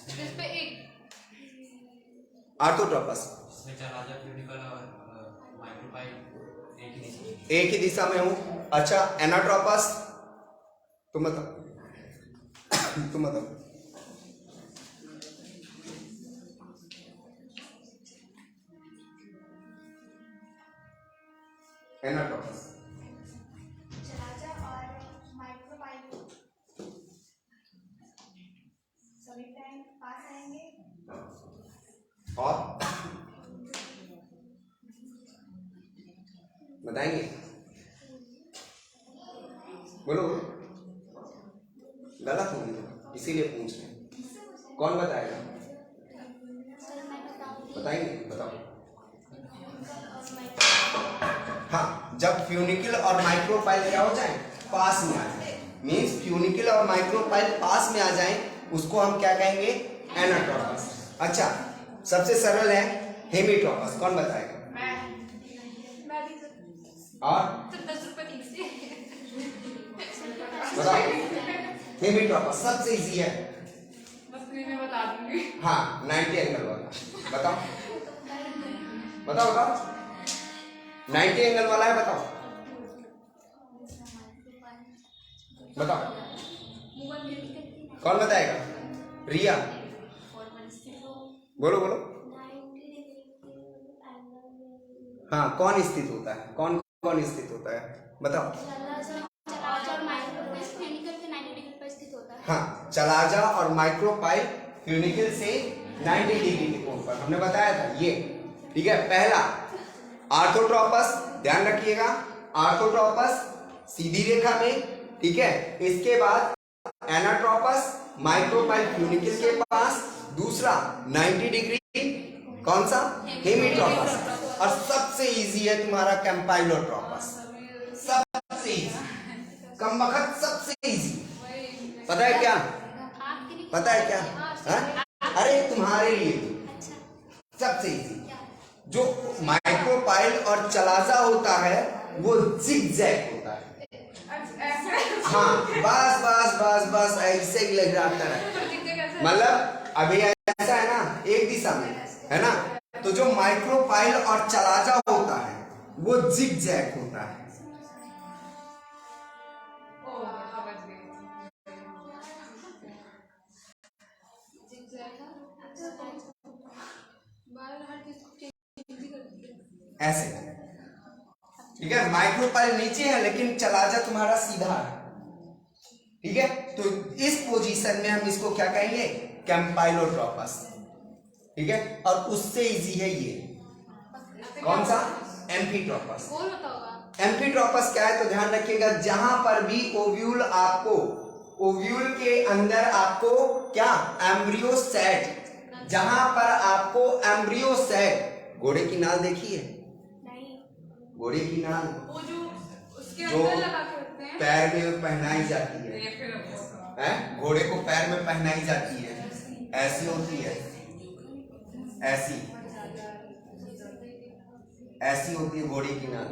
जिसपे एक ऑर्थोट्रोपस एक ही दिशा में हो। अच्छा, एनाट्रोपस तुम बताओ। एनाट्रोपस चलाजा और माइक्रोपाइल सभी टाइम पास आएंगे और बताएंगे? बोलो। गलत हो गया, इसीलिए पूछ रहे हैं। कौन बताएगा? बताएंगे? बताओ। हाँ, जब फ्यूनिकल और माइक्रोपाइल क्या हो जाए? पास में आ जाए। मीन्स फ्यूनिकल और माइक्रोपाइल पास में आ जाए, उसको हम क्या कहेंगे? एनाट्रोपस। अच्छा, सबसे सरल है हेमीट्रोपस। कौन बताएगा? और तो 10 रुपए दीजिए। बताओ। हेमीट्रोपस सबसे इजी है। बस मैं बता दूंगी। हाँ, 90 एंगल वाला। बताओ बताओ बताओ। 90 एंगल वाला है, बताओ बताओ। कौन बताएगा? रिया, बोलो बोलो। हाँ, कौन स्थित होता है? कौन कौन स्थित होता है? बताओ। चलाजा और माइक्रोपाइल फ्यूनिकल के 90 डिग्री पर स्थित होता है। हाँ, चलाजा और माइक्रोपाइल फ्यूनिकल से 90 डिग्री के कोण पर, हमने बताया था ये। ठीक है, पहला ऑर्थोट्रोपस, ध्यान रखिएगा। ऑर्थोट्रोपस सीधी रेखा में, ठीक है। इसके बाद एनाट्रोपस माइक्रोपाइल फ्यूनिकल के पास, दूसरा 90 डिग्री कौन सा, हेमिट्रोपस, और सबसे इजी है तुम्हारा कैम्पाइलोट्रोपस, सबसे इजी, कम वक्त सबसे इजी। पता है क्या, पता है क्या, हा? अरे तुम्हारे लिए सबसे इजी जो माइक्रोपाइल और चलाजा होता है वो जिगजैग होता है। हाँ बस बस बस बस ऐसे ही लहराता है, मतलब अभी ऐसा है ना एक दिशा में है ना, तो जो माइक्रोपाइल और चलाजा होता है वो जिगजैग होता है। ऐसे, ठीक है, माइक्रोपाइल नीचे है लेकिन चलाजा तुम्हारा सीधा है, ठीक है। तो इस पोजीशन में हम इसको क्या कहेंगे, कैम्पाइलोट्रोपस, ठीक है। और उससे इजी है ये कौन सा, एम्फीट्रोपस। एम्फीट्रोपस क्या है तो ध्यान रखिएगा, जहां पर भी ओव्यूल आपको, ओव्यूल के अंदर आपको क्या, एम्ब्रियो सेट, जहां पर आपको एम्ब्रियो सेट, घोड़े की नाल देखी है, घोड़े की नाल वो जो उसके जो अंदर लगा के रखते हैं, पैर में पहनाई जाती है, घोड़े को पैर में पहनाई जाती है, ऐसी होती है, ऐसी ऐसी होती है घोड़े की नाल,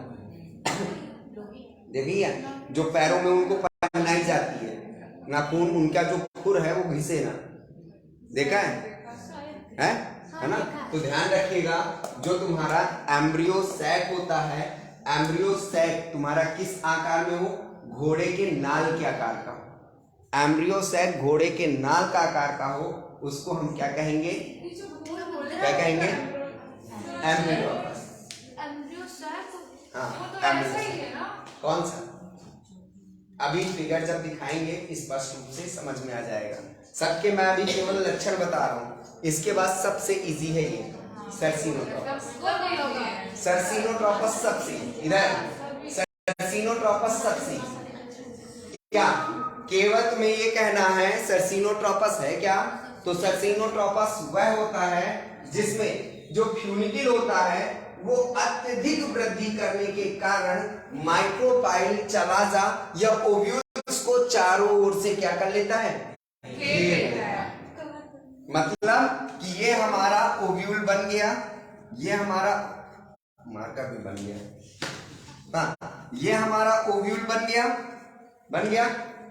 देखिए जो पैरों में उनको पहनाई जाती है, नाखून उनका जो खुर है वो घिसे ना, देखा है ना। तो ध्यान रखिएगा, जो तुम्हारा एम्ब्रियो सैक होता है, एम्ब्रियो सैक तुम्हारा किस आकार में हो, घोड़े के नाल के आकार का हो, एम्ब्रियो सैक घोड़े के नाल का आकार का हो, उसको हम क्या कहेंगे, क्या कहेंगे, एम्ब्रियोट्रोपस। हाँ एम्ब्रियो, कौन सा, अभी फिगर जब दिखाएंगे स्पष्ट रूप से समझ में आ जाएगा सबके, मैं अभी केवल लक्षण बता रहा हूँ। इसके बाद सबसे इजी है ये सर्सिनोट्रोपस, सर्सिनोट्रोपस सबसे, इधर सर्सिनोट्रोपस सबसे, क्या केवल तुम्हें ये कहना है सर्सिनोट्रोपस है क्या, तो सर्सिनोट्रोपस वह होता है जिसमें जो फ्यूनिकल होता है वो अत्यधिक वृद्धि करने के कारण माइक्रोपाइल चलाजा या ओव्यूल्स को चारों ओर से क्या कर लेता है, घेर लेता है। मतलब कि ये हमारा ओव्यूल बन गया, ये हमारा मार्कर भी बन गया, हाँ ये हमारा ओव्यूल बन गया, बन गया,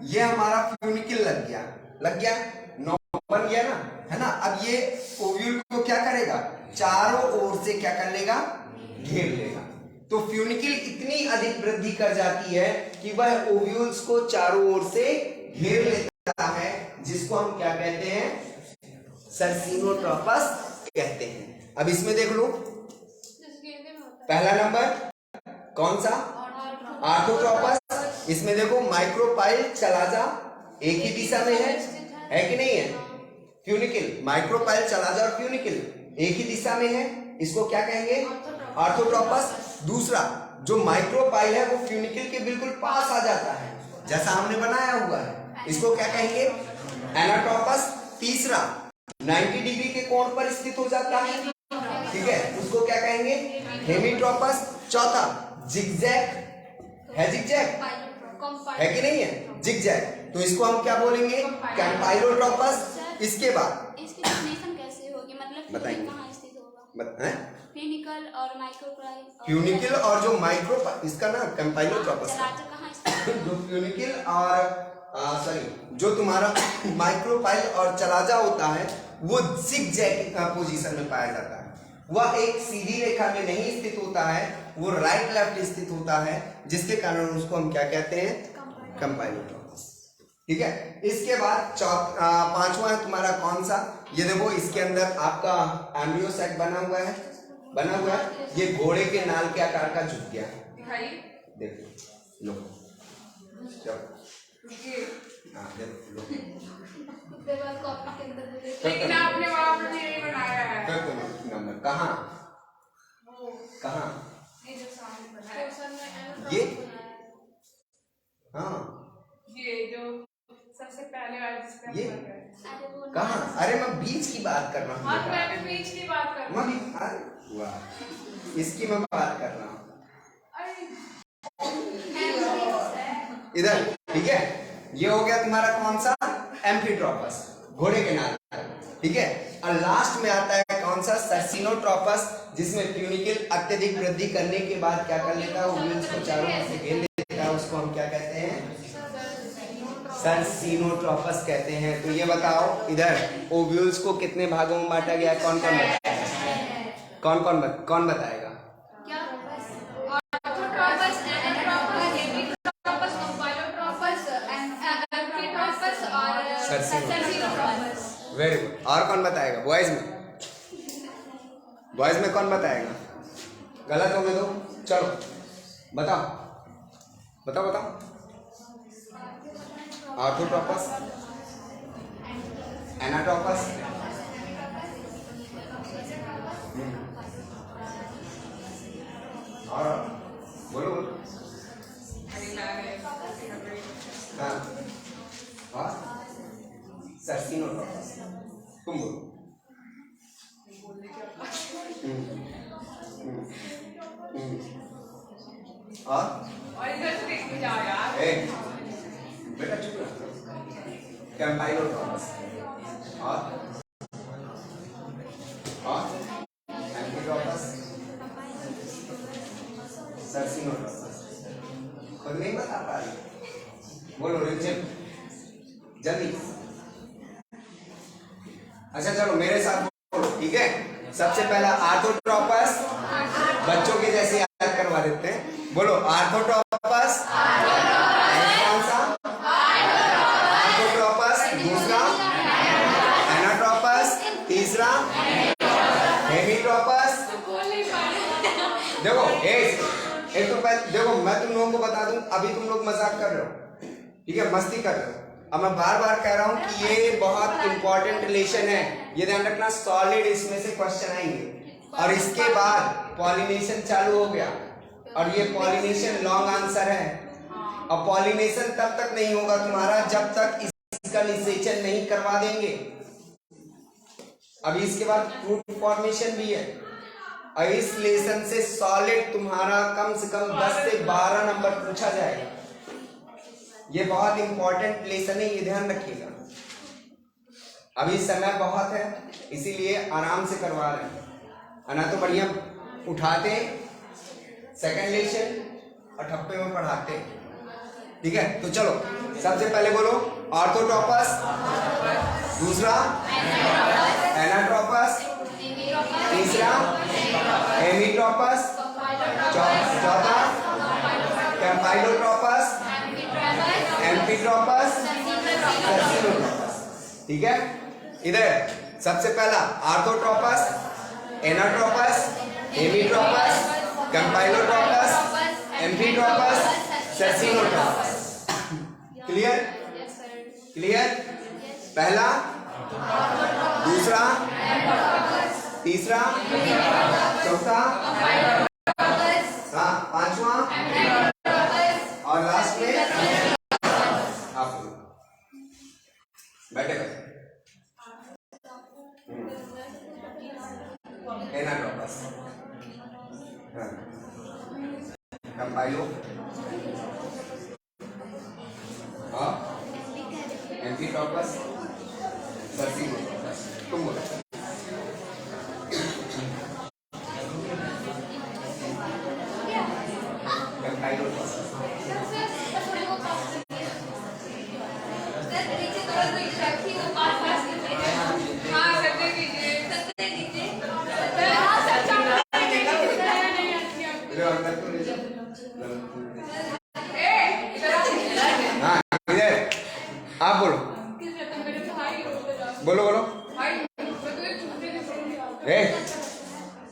ये हमारा फ्यूनिकल लग गया, लग गया, नौ बन गया ना, है ना। अब ये ओव्यूल को क्या करेगा, चारों ओर से क्या कर लेगा, घेर लेगा। तो फ्यूनिकल इतनी अधिक वृद्धि कर जाती है कि वह ओव्यूल्स को चारों ओर से घेर लेता है, जिसको हम क्या कहते हैं, सर्सिनोट्रोपस कहते हैं। अब इसमें देख लो, पहला नंबर कौन सा, ऑर्थोट्रोपस। इसमें देखो माइक्रोपाइल चलाजा एक ही दिशा में है कि नहीं है, फ्यूनिकल, माइक्रोपाइल चलाजा और फ्यूनिकल एक ही दिशा में है, इसको क्या कहेंगे, ऑर्थोट्रोपस। दूसरा जो माइक्रोपाइल है वो फ्यूनिकल के बिल्कुल पास आ जाता है, जैसा हमने बनाया हुआ है, इसको क्या कहेंगे, एनाट्रोपस। तीसरा 90 डिग्री के कोण पर स्थित हो जाता है, ठीक है, उसको क्या कहेंगे, हेमिट्रोपस। चौथा जिगजैग है, जिगजैग है कि नहीं है, जिगजैग, तो इसको हम क्या बोलेंगे, कैम्पाइलोट्रोपस। इसके बाद इसकी डेफिनेशन कैसे होगी, मतलब बताएंगे, कहाँ स्थित होगा, फ्यूनिकल और माइक्रोपाइल, फ्यूनिकल और जो माइक्रो, इसका ना कैम्पाइलोट्रोपस, जो फ्यूनिकल और सॉरी जो तुम्हारा माइक्रोपाइल और चलाजा होता है वो जिगजैग पोजीशन में पाया जाता है, वह एक सीधी रेखा में नहीं स्थित होता है, वो राइट लेफ्ट स्थित होता है, जिसके कारण उसको हम क्या कहते हैं, कैम्पाइलोट्रोपस, ठीक है। इसके बाद पांचवा है तुम्हारा कौन सा, ये देखो इसके अंदर आपका एम्ब्रियो सेट बना हुआ है, बना हुआ है, ये घोड़े के नाल के आकार का झुक गया, देखो लो, हाँ देखो लो, लेकिन आपने वहां पर नहीं बनाया है, नंबर कहाँ, कहाँ, ये जो सामने बनाया ये पहले वाला जिस पे ये? हम पढ़ रहे हैं। अरे वो कहाँ? अरे मैं बीच की बात कर रहा हूँ हाँ तो बेटा। मैं भी बीच की बात कर रहा मैं हूँ। भी वाह, इसकी मैं बात कर रहा हूँ इधर, ठीक है। ये हो गया तुम्हारा कौन सा? एम्फिट्रोपस, घोड़े के नाल, ठीक है। और लास्ट में आता है कौन सा? सर्सिनोट्रोपस, जिसमें ट्यूनिकल अत्यधिक वृद्धि करने के बाद क्या कर लेता है? ओव्यूल्स को चारों ओर से घेर लेता है, उसको हम क्या कहते हैं? सर्सिनोट्रोपस कहते हैं। तो ये बताओ इधर ओव्यूल्स को कितने भागों में बांटा गया है? कौन कौन बताएगा? कौन बताएगा? क्या? ऑर्थोट्रोपस, एनाट्रोपस, एपिट्रोपस, कंपाइलोट्रोपस, एम्फिट्रोपस और सर्सिनोट्रोपस। Very good. और कौन बताएगा? बॉयज में, बॉयज में कौन बताएगा? गलत होंगे तो चलो बताओ बताओ बताओ। ऑर्थोट्रोपस, एनाट्रोपस, और बोलो बोलो। हाँ हाँ, सर्सिनोट्रोपस, तुम बोलो। और इधर से देख के जाओ यार। बेटा चुप रहो। कैम्पाइलोट्रोपस और एम्फिट्रोपस, सर्सिनोट्रोपस। खुद नहीं बता पा रही? बोलो रिंचन जल्दी। अच्छा चलो मेरे साथ बोलो, ठीक है। सबसे पहला आर्थोट्रोपस, बच्चों के जैसे याद करवा देते हैं। बोलो आर्थोट्रोपस, कौन सा? आर्थोट्रोपस। दूसरा एनाट्रोपस। तीसरा हेमिट्रोपस। देखो एक तो पहले देखो, मैं तुम लोगों को बता दूं, अभी तुम लोग मजाक कर रहे हो, ठीक है, मस्ती कर रहे हो। अब मैं बार बार कह रहा हूं कि ये बहुत इंपॉर्टेंट रिलेशन है, ये ध्यान रखना। सॉलिड इसमें से क्वेश्चन आएंगे और इसके बाद पॉलिनेशन चालू हो गया, और ये पॉलिनेशन लॉन्ग आंसर है। और पॉलिनेशन तब तक नहीं होगा तुम्हारा जब तक इसका निषेचन नहीं करवा देंगे। अभी इसके बाद फ्रूट फॉर्मेशन भी है, और इस लेसन से सॉलिड तुम्हारा कम से कम 10 से 12 नंबर पूछा जाएगा। ये बहुत इंपॉर्टेंट लेसन है, ये ध्यान रखिएगा। अभी समय बहुत है, इसीलिए आराम से करवा रहे हैं, ना तो बढ़िया उठाते सेकंड लेसन और ठप्पे में पढ़ाते, ठीक है। तो चलो सबसे पहले बोलो ऑर्थोट्रोपस, दूसरा एनाट्रोपस, तीसरा हेमिट्रोपस, चौथा कैम्पाइलोट्रोपस, एम्फिट्रोपस, सर्सिनोट्रोपस, ठीक है। इधर सबसे पहला आर्थोट्रोपस, एनाट्रोपस, हेमिट्रोपस, कैम्पाइलोट्रोपस, एम्फिट्रोपस, सर्सिनोट्रोपस। क्लियर? क्लियर? पहला, दूसरा, तीसरा, चौथा, हाँ पांचवा, और लास्ट में आप बैठे बैठे एनाट्रोपस, कंपाइलो, एम्फिट्रोपस, सर्सिनोट्रोपस। तुम बोलो। कंपाइलोट्रोपस, हाँ इधर आप बोलो बोलो बोलो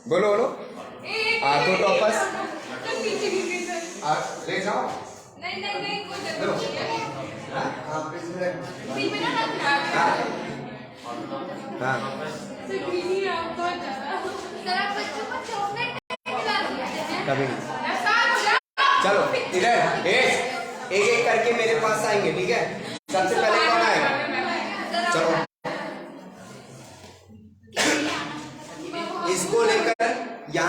बोलो बोलो। आर्थोट्रोपस, ले जाओ चलो। हाँ कभी नहीं। चलो इधर एक एक करके मेरे पास आएंगे, ठीक है। सबसे पहले कौन आएगा?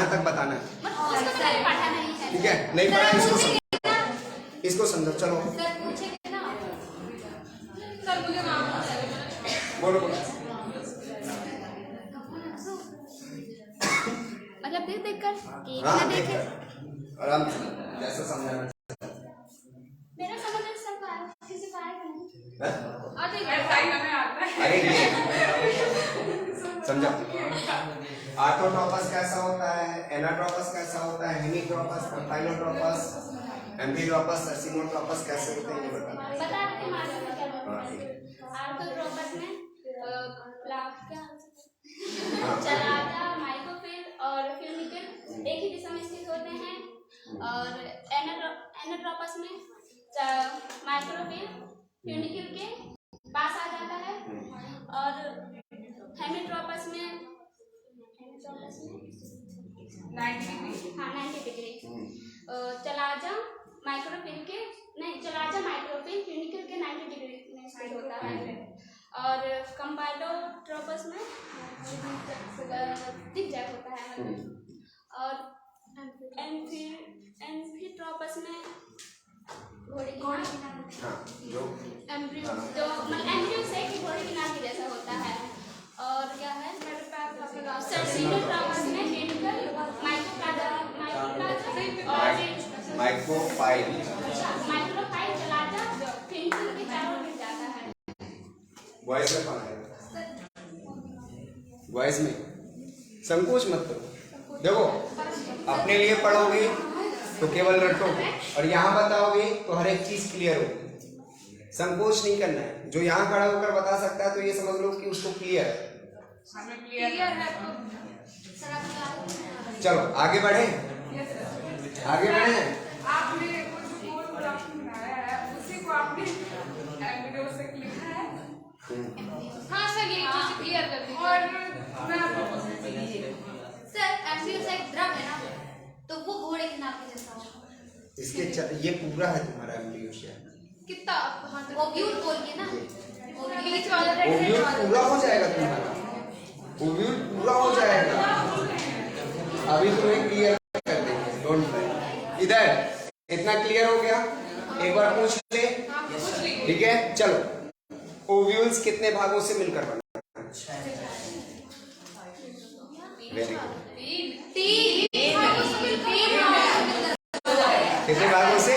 यहाँ तक बताना है, उसको तो मैंने पढ़ा नहीं है। ठीक है? नहीं पढ़ा, इसको समझो, इसको समझो। चलो सर पूछेंगे ना। सर मुझे नाम बोलो बोलो। मतलब देख देख कर कि हाँ बिना देख देखे। आराम से जैसा समझाना मेरा समझ में सबका है, किसी का आएगा नहीं। है। अरे हमें आता है। अरे ये समझा, आर्थोट्रोपस कैसा होता है, एनाट्रोपस कैसा होता है, हेमिट्रोपस, पैनोट्रोपस, एम्फिट्रोपस, एसिनोट्रोपस कैसे होते हैं ये बता। बता रहे थे मालूम है क्या बोलते हैं। आर्थोट्रोपस में चलाता, माइक्रोफिल और फिल्मिकल एक ही दिशा में स्थित होते हैं। और एनाट्रोपस में माइक्रोफिल फिल्मिकल के पास आ जाता है। और हेमिट्रोपस में 90 डिग्री चलाजा माइक्रोफिल के नहीं, चलाजा माइक्रोफिल फिल्मिकल के 90 डिग्री में स्थित होता है। और कंपाइलोट्रोपस में zigzag होता है मतलब। और एम्फिट्रोपस में घोड़े की नाक, हाँ जो एम्ब्रियो जो मतलब एम्ब्रियो से घोड़े की नाक के जैसा होता है। और क्या है सेसिनोट्रोपस में पेनिकल माइक्रोप्लाज्मा और माइक्रोफाइल माइक्रोफाइल चलाजा फिल्मिकल के चारों ओर जाता है। वॉइस में पढ़ा है, वॉइस में संकोच मत करो। देखो अपने लिए पढ़ोगे तो केवल रटो, और यहाँ बताओगे तो हर एक चीज क्लियर होगी। संकोच नहीं करना है, जो यहाँ खड़ा होकर बता सकता है तो ये समझ लो कि उसको क्लियर है। है तो चलो आगे बढ़े, आगे बढ़े। आपने कुछ कोड बनाया है, उसी को आपने वीडियो से लिखा है। हाँ सर, ये चीज क्लियर कर दीजिए। और मैं आपको सर एम्ब्रियो से एक द्रव है ना, तो वो घोड़े की नाक के जैसा होगा। इसके ये पूरा है तुम्हारा एम्ब्रियो शेयर। कितना ओव्यूल बोलिए ना, बीच वाला रेड ओव्यूल पूरा हो जाएगा तुम्हारा, ओव्यूल पूरा हो जाएगा। अभी तुम्हें क्लियर कर देंगे, डोंट वरी। इधर इतना क्लियर हो गया, एक बार पूछ ले, ठीक है? चलो ओव्यूल्स कितने भागों से मिलकर बना? Very good. कितने भागों से?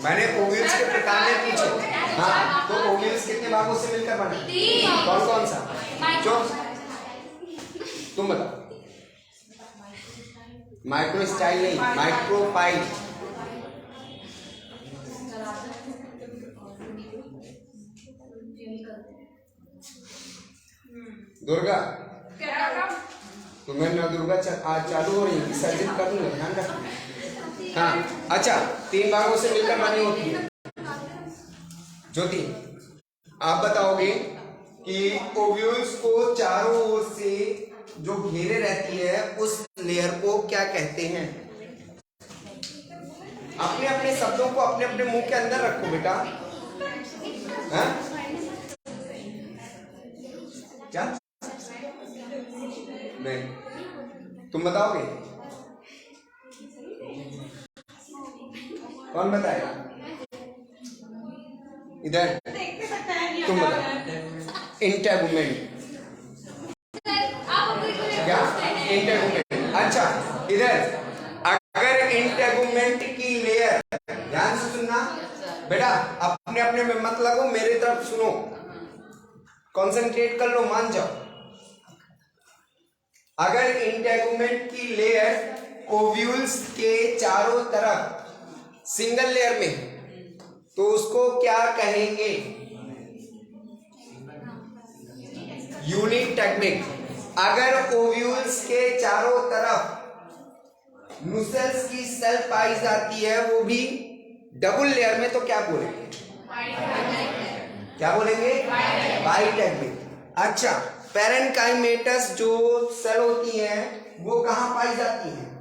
मैंने ओव्यूल्स के प्रकार में पूछे। हाँ तो ओव्यूल्स कितने भागों से मिलकर बने? कौन कौन सा? जो तुम बताओ। माइक्रो स्टाइल नहीं, माइक्रोफाइल। दुर्गा तुम्हें ना दुर्गा आज चालू हो रही है, विसर्जित कर दूंगा, ध्यान रखना। हाँ अच्छा, 3 भागों से मिलकर बनी होती है। ज्योति आप बताओगे कि ओव्यूल्स को चारों ओर से जो घेरे रहती है उस लेयर को क्या कहते हैं? अपने अपने शब्दों को अपने अपने मुंह के अंदर रखो बेटा। हाँ? क्या नहीं, तुम बताओगे? कौन बताएगा? इधर तुम बताओ। इंटेगुमेंट क्या? इंटेगुमेंट। अच्छा इधर अगर इंटेगुमेंट की लेयर, ध्यान से सुनना बेटा, अपने अपने में मत लगो, मेरी तरफ सुनो, कंसंट्रेट कर लो, मान जाओ। अगर इंटेगुमेंट की लेयर ओव्यूल्स के चारों तरफ सिंगल लेयर में तो उसको क्या कहेंगे? यूनिटेगमेंट। अगर ओव्यूल्स के चारों तरफ नुसेल्स की सेल पाई जाती है, वो भी डबल लेयर में, तो क्या बोलेंगे? क्या बोलेंगे? बाइटेगमेंट। अच्छा पैरेन्काइमेटस जो सेल होती हैं वो कहाँ पाई जाती हैं?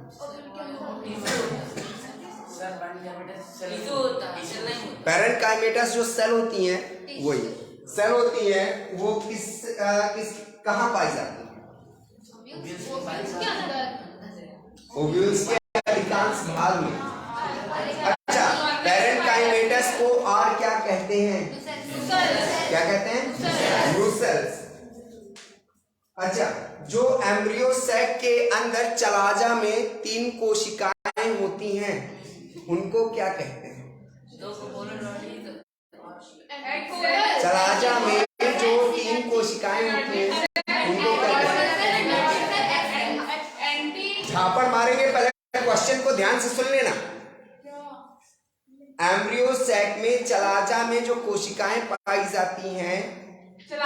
पैरेन्काइमेटस जो सेल होती हैं, वही सेल होती हैं, वो किस कहाँ पाई जाती हैं? उसके अंदर ओव्यूल्स के अधिकांश भाग में। अच्छा, पैरेन्काइमेटस को और क्या कहते हैं? क्या कहते हैं? न्यूसेल्स। अच्छा, जो एम्ब्रियो सैक के अंदर चलाजा में 3 कोशिकाएं होती हैं उनको क्या कहते हैं? चलाजा में जो 3 कोशिकाएं होती हैं उनको क्या कहते हैं? झापड़ मारेंगे, पहले क्वेश्चन को ध्यान से सुन लेना। एम्ब्रियो सैक में चलाजा में जो कोशिकाएं पाई जाती हैं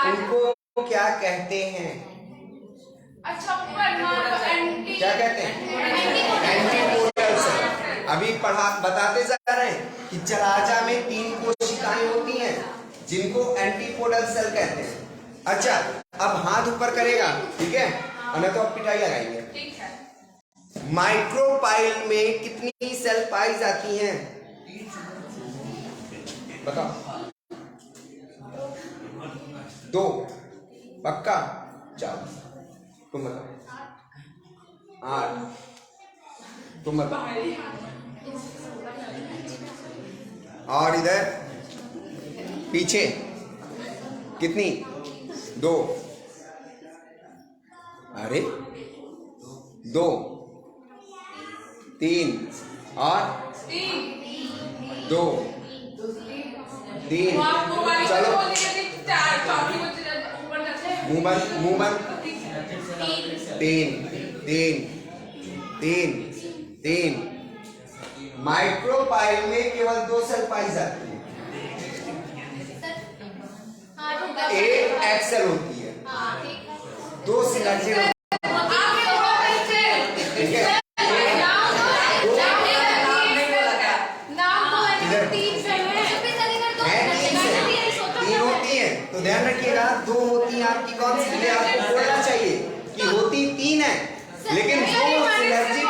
उनको क्या कहते हैं? अच्छा, क्या कहते हैं? Antipodal cell. अभी बताते जा रहे हैं कि चलाजा में 3 कोशिकाएं होती हैं जिनको एंटीपोडल सेल कहते हैं। अच्छा, अब हाथ ऊपर करेगा, ठीक है, अन्यथा तो अब पिटाई लगाएंगे। ठीक है। माइक्रोपाइल में कितनी सेल पाई जाती हैं? बताओ। 2 पक्का? चलो तुम बताओ। 8 तुम बताओ। और इधर पीछे कितनी? 2। अरे 2 3 और 2 3। चलो मुंह बंद। 3। माइक्रोपाइल में केवल 2 सेल पाई जाती है। एक एक्सेल होती है, 2 सिलेक्टेड है। तो ध्यान रखिएगा, 2 होती हैं आपकी कौन सी? ये आपको बोलना चाहिए कि होती 3 है, लेकिन 2 सिनर्जी।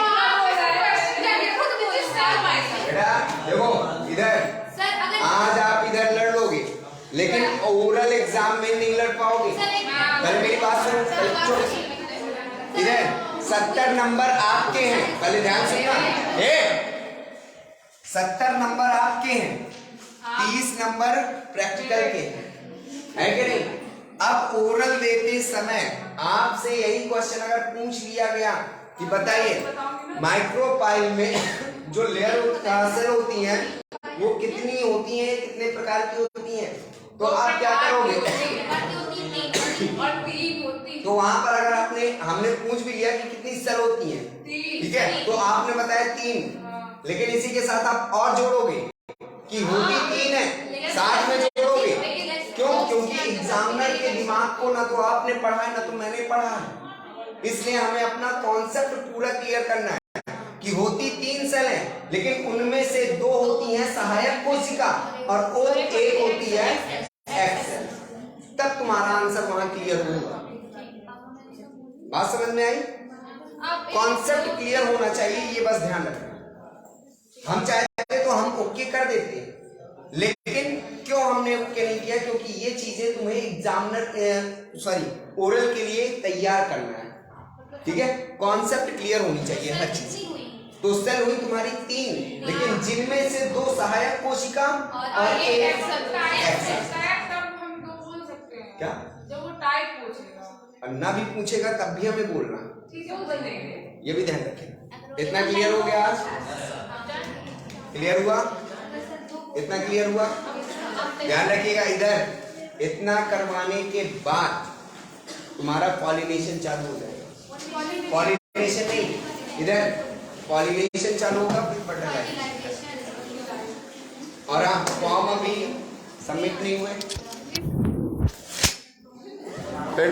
बेटा देखो इधर, आज आप इधर लड़ लोगे लेकिन ओरल एग्जाम में नहीं लड़ पाओगे। पहले मेरी बात सुनो। इधर 70 नंबर आपके हैं, पहले ध्यान सुनना। 70 नंबर आपके हैं, 30 नंबर प्रैक्टिकल के है कि नहीं? अब ओरल देते समय आपसे यही क्वेश्चन अगर पूछ लिया गया कि बताइए माइक्रोपाइल में जो लेयर सेल होती हैं वो कितनी होती हैं, कितने प्रकार की होती हैं, तो आप क्या करोगे? तो वहां पर अगर हमने पूछ भी लिया कि कितनी सेल होती हैं, ठीक है, तो आपने बताया 3, लेकिन इसी के साथ आप और जोड़ोगे कि होती 3 है, साथ में जोड़ोगे। क्यों? क्योंकि एग्जामिनर के दिमाग को ना तो आपने पढ़ा है ना तो मैंने पढ़ा है, इसलिए हमें अपना कॉन्सेप्ट पूरा क्लियर करना है कि होती 3 सेल हैं, लेकिन उनमें से 2 होती हैं सहायक कोशिका और एक होती है एक्सेल। तब तुम्हारा आंसर वहां क्लियर होगा। बात समझ में आई? कॉन्सेप्ट क्लियर होना चाहिए, ये बस ध्यान रखना। हम चाहते तो हम ओके कर देते, लेकिन क्यों हमने ओके नहीं किया? क्योंकि ये चीजें तुम्हें एग्जामिनर ओरल के लिए तैयार करना है, ठीक है? कॉन्सेप्ट क्लियर होनी चाहिए हर चीज। तो सेल हुई तुम्हारी 3, लेकिन जिनमें से 2 सहायक कोशिका और एक एक्सेल। तब हम 2 बोल सकते हैं क्या? जब वो टाइप पूछेगा और ना भी पूछेगा तब भी हमें बोलना, ठीक है, वो बोल देंगे। ये भी ध्यान रखें। इतना क्लियर हो गया? आज क्लियर हुआ? इतना क्लियर हुआ? ध्यान रखिएगा, इधर इतना करवाने के बाद तुम्हारा पॉलिनेशन चालू हो जाएगा। पॉलिनेशन नहीं, इधर पॉलिनेशन चालू होगा, फिर बटरफ्लाई। और आप फॉर्म अभी सबमिट नहीं हुए, फिर